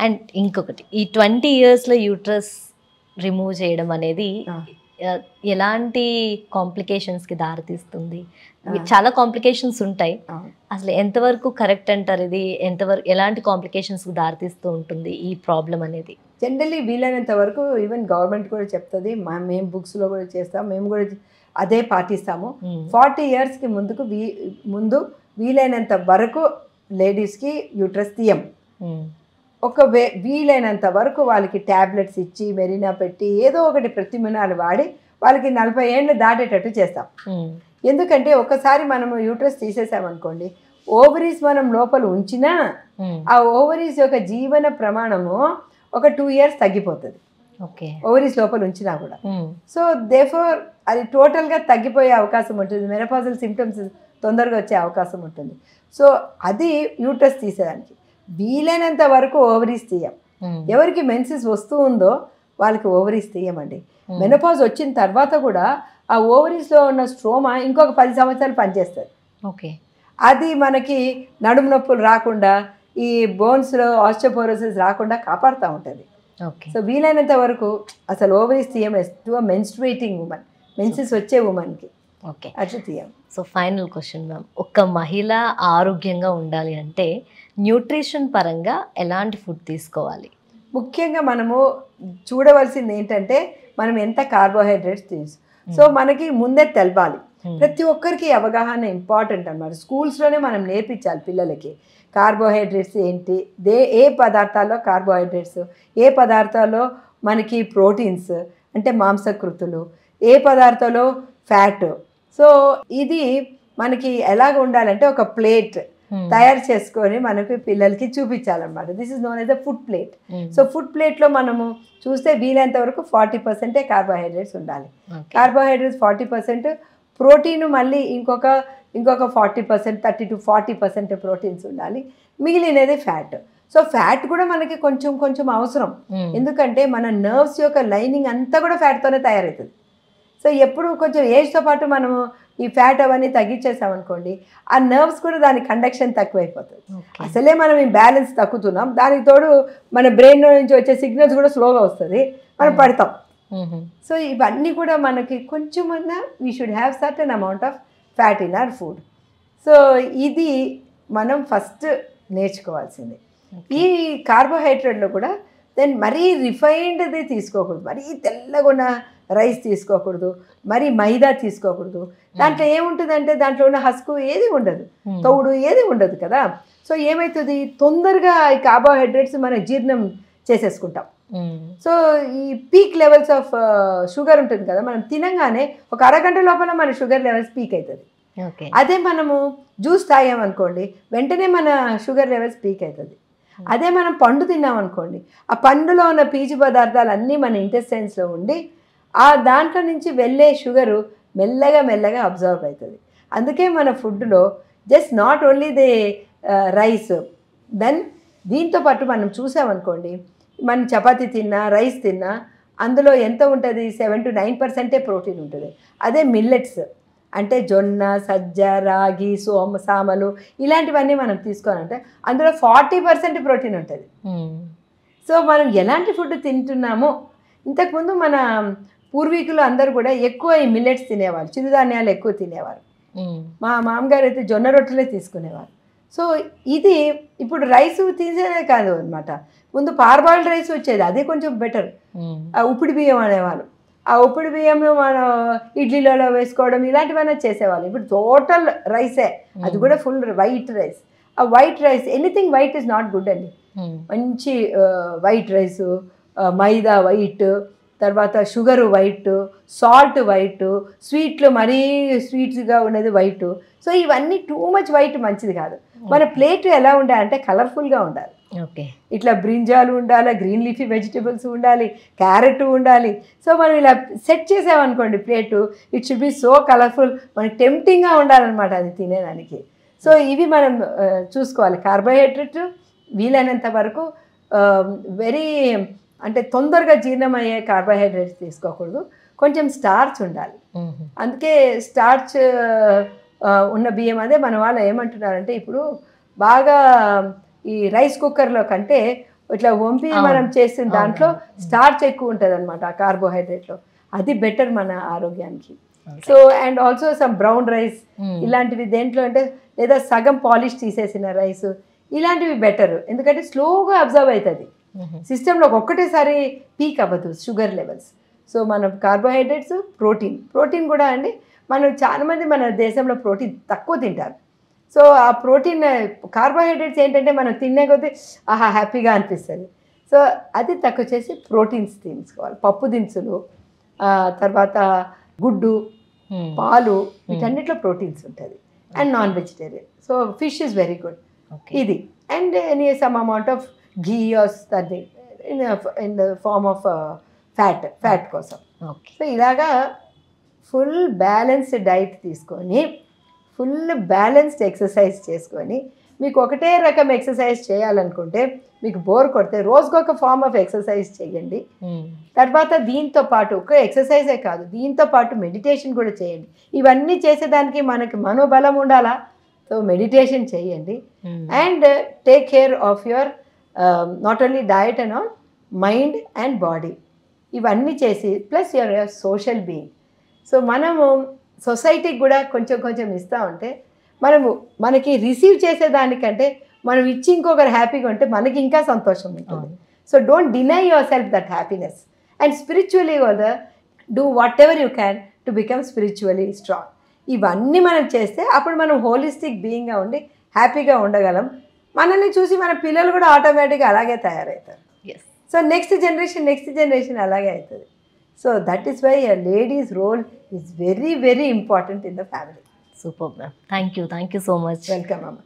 And ఇంకొకటి ఈ 20 ఇయర్స్లో యూట్రస్ రిమూవ్ చేయడం అనేది ఎలాంటి కాంప్లికేషన్స్కి దారితీస్తుంది? చాలా కాంప్లికేషన్స్ ఉంటాయి. అసలు ఎంతవరకు కరెక్ట్ అంటారు? ఇది ఎంతవరకు ఎలాంటి కాంప్లికేషన్స్కి దారితీస్తూ ఉంటుంది ఈ ప్రాబ్లం అనేది? జనరలీ వీలైనంత వరకు ఈవెన్ గవర్నమెంట్ కూడా చెప్తుంది, మేము బుక్స్లో కూడా చేస్తాం, మేము కూడా అదే పాటిస్తాము. 40 ఇయర్స్కి ముందు వీలైనంత వరకు లేడీస్కి యూట్రస్ తీయం. వీలైనంత వరకు వాళ్ళకి ట్యాబ్లెట్స్ ఇచ్చి మెరీనా పెట్టి ఏదో ఒకటి ప్రతిమినాలు వాడి వాళ్ళకి 40 ఏళ్ళు దాటేటట్టు చేస్తాం. ఎందుకంటే ఒకసారి మనము యూట్రస్ తీసేసామనుకోండి, ఓవరీస్ మనం లోపల ఉంచినా ఆ ఓవరీస్ యొక్క జీవన ప్రమాణము ఒక 2 ఇయర్స్ తగ్గిపోతుంది. ఓవరీస్ లోపల ఉంచినా కూడా. సో దేర్ఫోర్ అది టోటల్గా తగ్గిపోయే అవకాశం ఉంటుంది. మెనోపాజల్ సిమ్టమ్స్ తొందరగా వచ్చే అవకాశం ఉంటుంది. సో అది యూట్రస్ తీసేదానికి వీలైనంత వరకు ఓవరీస్ తీయం. ఎవరికి మెన్సెస్ వస్తూ ఉందో వాళ్ళకి ఓవరీస్ తీయమండి. మెనోపాజ్ వచ్చిన తర్వాత కూడా ఆ ఓవరీస్లో ఉన్న స్ట్రోమా ఇంకొక 10 సంవత్సరాలు పనిచేస్తుంది. అది మనకి నడుము నొప్పులు రాకుండా, ఈ బోన్స్లో ఆస్టియోపోరోసిస్ రాకుండా కాపాడుతూ ఉంటుంది. సో వీలైనంత వరకు అసలు ఓవరీస్ తీయమే టు మెన్స్ట్రుయేటింగ్ ఉమెన్, మెన్సెస్ వచ్చే ఉమెన్కి అట్లా తీయం. సో ఫైనల్ క్వశ్చన్ మ్యామ్, ఒక మహిళ ఆరోగ్యంగా ఉండాలి అంటే న్యూట్రిషన్ పరంగా ఎలాంటి ఫుడ్ తీసుకోవాలి? ముఖ్యంగా మనము చూడవలసింది ఏంటంటే మనం ఎంత కార్బోహైడ్రేట్స్ తీసు. సో మనకి ముందే తెలవాలి. ప్రతి ఒక్కరికి అవగాహన ఇంపార్టెంట్ అన్నమాట. స్కూల్స్లోనే మనం నేర్పించాలి పిల్లలకి కార్బోహైడ్రేట్స్ ఏంటి, ఏ పదార్థాల్లో కార్బోహైడ్రేట్స్, ఏ పదార్థాల్లో మనకి ప్రోటీన్స్ అంటే మాంసకృతులు, ఏ పదార్థాల్లో ఫ్యాట్. సో ఇది మనకి ఎలాగ ఉండాలంటే ఒక ప్లేట్ తయారు చేసుకొని మనకి పిల్లలకి చూపించాలన్నమాట. This is known as a food plate. So food ప్లేట్లో మనము చూస్తే వీలైనంత వరకు 40% కార్బోహైడ్రేట్స్ ఉండాలి. కార్బోహైడ్రేట్స్ 40%, ప్రోటీన్ మళ్ళీ ఇంకొక 40%, 30 to 40% ప్రోటీన్స్ ఉండాలి. మిగిలినది ఫ్యాట్. సో ఫ్యాట్ కూడా మనకి కొంచెం అవసరం. ఎందుకంటే మన నర్వ్స్ యొక్క లైనింగ్ అంతా కూడా ఫ్యాట్తోనే తయారవుతుంది. సో ఎప్పుడు కొంచెం ఏజ్తో పాటు మనము ఈ ఫ్యాట్ అవన్నీ తగ్గించేసామనుకోండి, ఆ నర్వ్స్ కూడా దాని కండక్షన్ తక్కువైపోతుంది. అసలే మనం ఈ బ్యాలెన్స్ తగ్గుతున్నాం, దానికి తోడు మన బ్రెయిన్లో నుంచి వచ్చే సిగ్నల్స్ కూడా స్లోగా వస్తుంది, మనం పడతాం. సో ఇవన్నీ కూడా మనకి కొంచెమన్నా we should have certain amount of fat in our food. So ఇది మనం ఫస్ట్ నేర్చుకోవాల్సింది. ఈ కార్బోహైడ్రేట్లో కూడా దెన్ మరీ రిఫైన్డ్ది తీసుకోకూడదు, మరీ తెల్లగా ఉన్న రైస్ తీసుకోకూడదు, మరి మైదా తీసుకోకూడదు. దాంట్లో ఏముంటుందంటే దాంట్లో ఉన్న హస్కు ఏది ఉండదు, తౌడు ఏది ఉండదు కదా. సో ఏమవుతుంది, తొందరగా ఈ కార్బోహైడ్రేట్స్ మనం జీర్ణం చేసేసుకుంటాం. సో ఈ పీక్ లెవెల్స్ ఆఫ్ షుగర్ ఉంటుంది కదా, మనం తినగానే ఒక అరగంట లోపల మన షుగర్ లెవెల్స్ పీక్ అవుతుంది. అదే మనము జ్యూస్ తాగామనుకోండి, వెంటనే మన షుగర్ లెవెల్స్ పీక్ అవుతుంది. అదే మనం పండు తిన్నామనుకోండి, ఆ పండులో ఉన్న పీచు పదార్థాలు అన్నీ మన ఇంటెస్టైన్స్లో ఉండి ఆ దాంట్లో నుంచి వెళ్ళే షుగరు మెల్లగా అబ్జర్వ్ అవుతుంది. అందుకే మన ఫుడ్లో just not only the rice, then దీంతో పాటు మనం చూసామనుకోండి, మనం చపాతీ తిన్నా రైస్ తిన్నా అందులో ఎంత ఉంటుంది, 7 to 9% ప్రోటీన్ ఉంటుంది. అదే మిల్లెట్స్ అంటే జొన్న, సజ్జ, రాగి, సామలు ఇలాంటివన్నీ మనం తీసుకోవాలంటే అందులో 40% ప్రోటీన్ ఉంటుంది. సో మనం ఎలాంటి ఫుడ్ తింటున్నామో, ఇంతకుముందు మన పూర్వీకులు అందరూ కూడా ఎక్కువ ఈ మిల్లెట్స్ తినేవారు, చిరుధాన్యాలు ఎక్కువ తినేవారు. మా మామగారు అయితే జొన్న రొట్టెలే తీసుకునేవారు. సో ఇది ఇప్పుడు రైస్ తీసేదే కాదు అనమాట. ముందు పార్బాయిల్డ్ రైస్ వచ్చేది, అది కొంచెం బెటర్. ఉప్పుడు బియ్యం అనేవాళ్ళు, ఆ ఉప్పుడు బియ్యం మనం ఇడ్లీలలో వేసుకోవడం ఇలాంటివన్నీ చేసేవాళ్ళు. ఇప్పుడు టోటల్ రైసే, అది కూడా ఫుల్ వైట్ రైస్. ఆ white rice, anything white is not good అండి. మంచి వైట్ రైసు, మైదా వైట్, తర్వాత షుగర్ వైట్, సాల్ట్ వైట్, స్వీట్లు మరీ స్వీట్స్గా ఉన్నది వైట్. సో ఇవన్నీ టూ మచ్ వైట్ మంచిది కాదు. మన ప్లేట్ ఎలా ఉండాలంటే కలర్ఫుల్గా ఉండాలి. ఇట్లా బ్రింజాలు ఉండాలి, గ్రీన్ లీఫీ వెజిటబుల్స్ ఉండాలి, క్యారెట్ ఉండాలి. సో మనం ఇలా సెట్ చేసామనుకోండి plate, it should be so colourful, మనకి టెంప్టింగ్గా ఉండాలన్నమాట అది తినేదానికి. సో ఇవి మనం చూసుకోవాలి. కార్బోహైడ్రేట్ వీలైనంత వరకు వెరీ అంటే తొందరగా జీర్ణమయ్యే కార్బోహైడ్రేట్స్ తీసుకోకూడదు. కొంచెం స్టార్చ్ ఉండాలి. అందుకే స్టార్చ్ ఉన్న బియ్యం, అదే మన వాళ్ళు ఏమంటున్నారంటే ఇప్పుడు బాగా ఈ రైస్ కుక్కర్లో కంటే ఇట్లా వంపి మనం చేస్తున్న దాంట్లో స్టార్చ్ ఎక్కువ ఉంటుంది అనమాట ఆ కార్బోహైడ్రేట్లో. అది బెటర్ మన ఆరోగ్యానికి. So and also some brown rice ఇలాంటివి దేంట్లో అంటే, లేదా సగం పాలిష్ తీసేసిన రైస్ ఇలాంటివి బెటర్. ఎందుకంటే స్లోగా అబ్జర్వ్ అవుతుంది సిస్టంలో, ఒక్కటేసారి పీక్ అవ్వదు షుగర్ లెవెల్స్. సో మనం కార్బోహైడ్రేట్స్, ప్రోటీన్ కూడా అండి, మనం చాలామంది మన దేశంలో ప్రోటీన్ తక్కువ తింటారు. సో ఆ ప్రోటీన్ కార్బోహైడ్రేట్స్ ఏంటంటే మనం తినే కొద్దీ ఆహా హ్యాపీగా అనిపిస్తుంది. సో అది తక్కువ చేసి ప్రోటీన్స్ తీసుకోవాలి. పప్పు దినుసులు, తర్వాత గుడ్డు, పాలు, వీటన్నిటిలో ప్రోటీన్స్ ఉంటుంది. And non vegetarian, so fish is very good. ఇది and any some amount of ghee అది in the form of fat కోసం. సో ఇలాగా ఫుల్ బ్యాలెన్స్డ్ డైట్ తీసుకొని, ఫుల్ బ్యాలెన్స్డ్ ఎక్సర్సైజ్ చేసుకొని, మీకు ఒకటే రకం ఎక్సర్సైజ్ చేయాలనుకుంటే మీకు బోర్ కొడితే రోజుకొక ఫార్మ్ ఆఫ్ ఎక్సర్సైజ్ చేయండి. తర్వాత దీంతో పాటు ఒక ఎక్సర్సైజే కాదు, దీంతో పాటు మెడిటేషన్ కూడా చేయండి. ఇవన్నీ చేసేదానికి మనకి మనోబలం ఉండాలా, సో మెడిటేషన్ చేయండి. And take care of your not only diet and all, mind and body. ఇవన్నీ చేసి plus your social being. So మనము సొసైటీకి కూడా కొంచెం కొంచెం ఇస్తూ ఉంటే, మనకి రిసీవ్ చేసేదానికంటే మనం ఇచ్చి ఇంకొకరు హ్యాపీగా ఉంటే మనకి ఇంకా సంతోషం ఉంటుంది. So don't deny yourself that happiness. And spiritually కూడా do whatever you can to become spiritually strong. ఇవన్నీ మనం చేస్తే అప్పుడు మనం హోలిస్టిక్ బీయింగ్గా ఉండి హ్యాపీగా ఉండగలం. మనల్ని చూసి మన పిల్లలు కూడా ఆటోమేటిక్గా అలాగే తయారవుతారు. సో నెక్స్ట్ జనరేషన్ అలాగే అవుతుంది. So that is why a lady's role is very, very important in the family. Superb, ma'am. Thank you so much. Welcome, Mama.